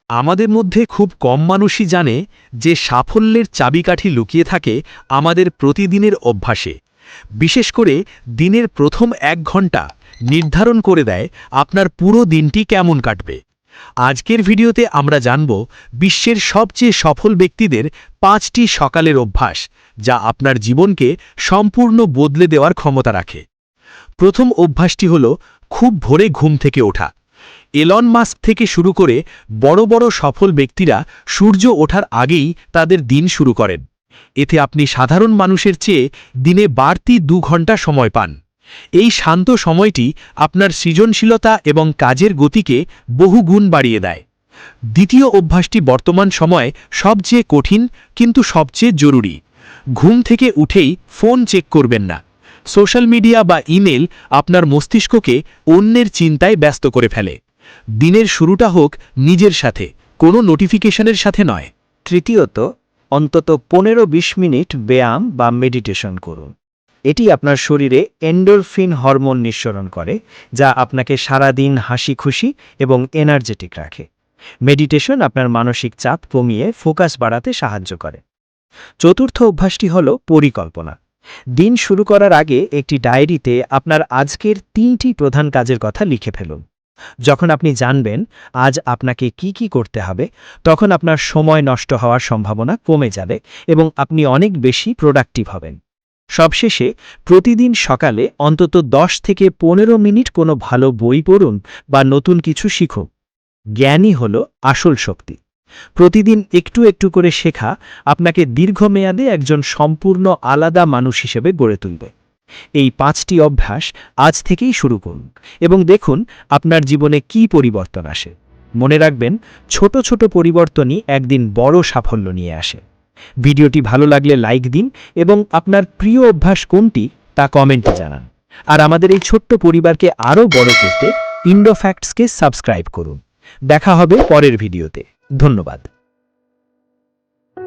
আমাদের মধ্যে খুব কম মানুষই জানে যে সাফল্যের চাবিকাঠি লুকিয়ে থাকে আমাদের প্রতিদিনের অভ্যাসে। বিশেষ করে দিনের প্রথম 1 ঘন্টা নির্ধারণ করে দেয় আপনার পুরো দিনটি কেমন কাটবে। আজকের ভিডিওতে আমরা জানব বিশ্বের সবচেয়ে সফল ব্যক্তিদের 5টি সকালের অভ্যাস, যা আপনার জীবনকে সম্পূর্ণ বদলে দেওয়ার ক্ষমতা রাখে। প্রথম অভ্যাসটি হল খুব ভোরে ঘুম থেকে ওঠা। এলন মাস্ক থেকে শুরু করে বড় বড় সফল ব্যক্তিরা সূর্য ওঠার আগেই তাদের দিন শুরু করেন। এতে আপনি সাধারণ মানুষের চেয়ে দিনে বাড়তি 2 ঘন্টা সময় পান। এই শান্ত সময়টি আপনার সৃজনশীলতা এবং কাজের গতিকে বহুগুণ বাড়িয়ে দেয়। দ্বিতীয় অভ্যাসটি বর্তমান সময়ে সবচেয়ে কঠিন কিন্তু সবচেয়ে জরুরি। ঘুম থেকে উঠেই ফোন চেক করবেন না। সোশ্যাল মিডিয়া বা ইমেল আপনার মস্তিষ্ককে অন্যের চিন্তায় ব্যস্ত করে ফেলে। দিনের শুরুটা হোক নিজের সাথে, কোনো নোটিফিকেশনের সাথে নয়। তৃতীয়ত, অন্তত 15-20 মিনিট ব্যায়াম বা মেডিটেশন করুন। এটি আপনার শরীরে এন্ডোরফিন হরমোন নিঃসরণ করে, যা আপনাকে সারাদিন হাসি খুশি এবং এনার্জেটিক রাখে। মেডিটেশন আপনার মানসিক চাপ কমিয়ে ফোকাস বাড়াতে সাহায্য করে। চতুর্থ অভ্যাসটি হল পরিকল্পনা। দিন শুরু করার আগে একটি ডায়েরিতে আপনার আজকের 3টি প্রধান কাজের কথা লিখে ফেলুন। যখন আপনি জানবেন আজ আপনাকে কি কি করতে হবে, তখন আপনার সময় নষ্ট হওয়ার সম্ভাবনা কমে যাবে এবং আপনি অনেক বেশি প্রোডাক্টিভ হবেন। সবশেষে, প্রতিদিন সকালে অন্তত 10 থেকে 15 মিনিট কোনো ভালো বই পড়ুন বা নতুন কিছু শিখুন। জ্ঞানই হল আসল শক্তি। প্রতিদিন একটু একটু করে শেখা আপনাকে দীর্ঘমেয়াদে একজন সম্পূর্ণ আলাদা মানুষ হিসেবে গড়ে তুলবে। এই 5টি অভ্যাস আজ থেকেই শুরু করুন এবং দেখুন আপনার জীবনে কি পরিবর্তন আসে। মনে রাখবেন, ছোট ছোট পরিবর্তনই একদিন বড় সাফল্য নিয়ে আসে। ভিডিওটি ভালো লাগলে লাইক দিন এবং আপনার প্রিয় অভ্যাস কোনটি তা কমেন্টে জানান। আর আমাদের এই ছোট্ট পরিবারকে আরও বড় করতে ইন্ডোফ্যাক্টসকে সাবস্ক্রাইব করুন। দেখা হবে পরের ভিডিওতে। ধন্যবাদ।